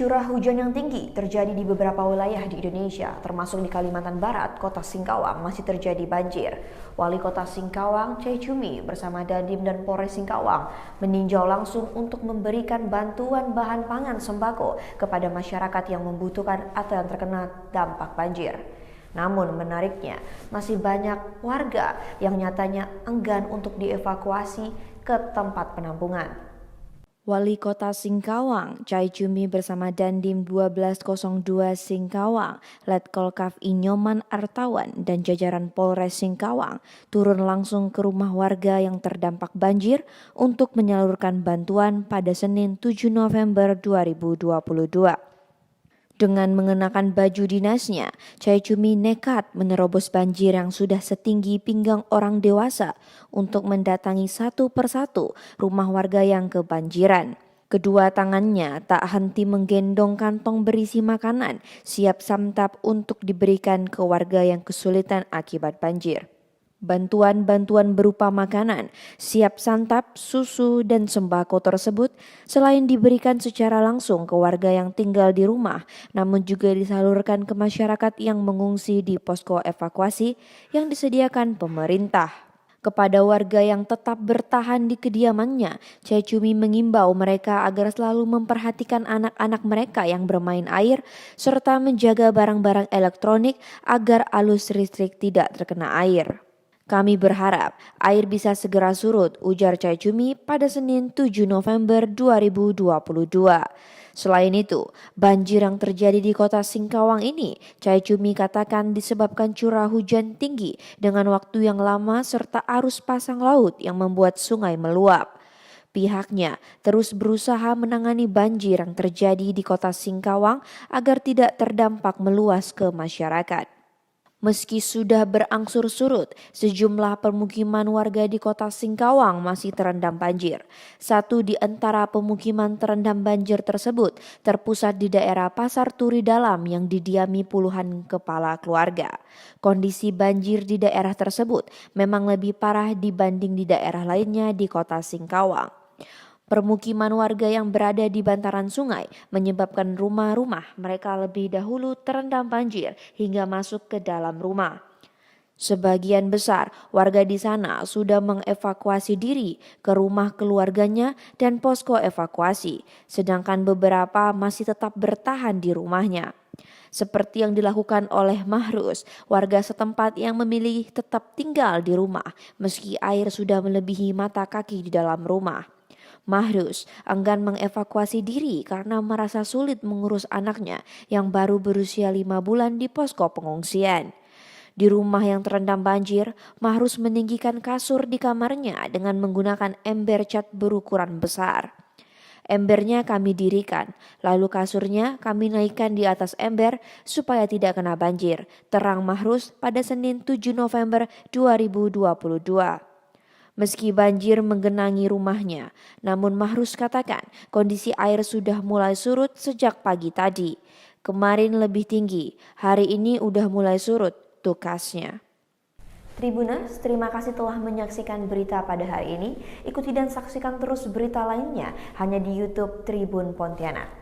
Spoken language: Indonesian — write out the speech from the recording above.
Curah hujan yang tinggi terjadi di beberapa wilayah di Indonesia, termasuk di Kalimantan Barat, Kota Singkawang masih terjadi banjir. Wali Kota Singkawang, Chai Chumi, bersama Dandim dan Polres Singkawang meninjau langsung untuk memberikan bantuan bahan pangan sembako kepada masyarakat yang membutuhkan atau yang terkena dampak banjir. Namun menariknya, masih banyak warga yang nyatanya enggan untuk dievakuasi ke tempat penampungan. Wali Kota Singkawang, Chai Chumi bersama Dandim 1202 Singkawang, Letkol Kaf Inyoman Artawan dan jajaran Polres Singkawang turun langsung ke rumah warga yang terdampak banjir untuk menyalurkan bantuan pada Senin 7 November 2022. Dengan mengenakan baju dinasnya, Chai Chumi nekat menerobos banjir yang sudah setinggi pinggang orang dewasa untuk mendatangi satu persatu rumah warga yang kebanjiran. Kedua tangannya tak henti menggendong kantong berisi makanan, siap santap untuk diberikan ke warga yang kesulitan akibat banjir. Bantuan-bantuan berupa makanan, siap santap, susu, dan sembako tersebut selain diberikan secara langsung ke warga yang tinggal di rumah, namun juga disalurkan ke masyarakat yang mengungsi di posko evakuasi yang disediakan pemerintah. Kepada warga yang tetap bertahan di kediamannya, Chai Chumi mengimbau mereka agar selalu memperhatikan anak-anak mereka yang bermain air serta menjaga barang-barang elektronik agar arus listrik tidak terkena air. Kami berharap air bisa segera surut, ujar Chai Chumi pada Senin 7 November 2022. Selain itu, banjir yang terjadi di kota Singkawang ini, Chai Chumi katakan disebabkan curah hujan tinggi dengan waktu yang lama serta arus pasang laut yang membuat sungai meluap. Pihaknya terus berusaha menangani banjir yang terjadi di kota Singkawang agar tidak terdampak meluas ke masyarakat. Meski sudah berangsur surut, sejumlah permukiman warga di kota Singkawang masih terendam banjir. Satu di antara pemukiman terendam banjir tersebut terpusat di daerah Pasar Turi Dalam yang didiami puluhan kepala keluarga. Kondisi banjir di daerah tersebut memang lebih parah dibanding di daerah lainnya di kota Singkawang. Permukiman warga yang berada di bantaran sungai menyebabkan rumah-rumah mereka lebih dahulu terendam banjir hingga masuk ke dalam rumah. Sebagian besar warga di sana sudah mengevakuasi diri ke rumah keluarganya dan posko evakuasi, sedangkan beberapa masih tetap bertahan di rumahnya. Seperti yang dilakukan oleh Mahrus, warga setempat yang memilih tetap tinggal di rumah meski air sudah melebihi mata kaki di dalam rumah. Mahrus enggan mengevakuasi diri karena merasa sulit mengurus anaknya yang baru berusia 5 bulan di posko pengungsian. Di rumah yang terendam banjir, Mahrus meninggikan kasur di kamarnya dengan menggunakan ember cat berukuran besar. Embernya kami dirikan, lalu kasurnya kami naikkan di atas ember supaya tidak kena banjir, terang Mahrus pada Senin 7 November 2022. Meski banjir menggenangi rumahnya, namun Mahrus katakan kondisi air sudah mulai surut sejak pagi tadi. Kemarin lebih tinggi, hari ini udah mulai surut, tukasnya. Tribuners, terima kasih telah menyaksikan berita pada hari ini. Ikuti dan saksikan terus berita lainnya hanya di YouTube Tribun Pontianak.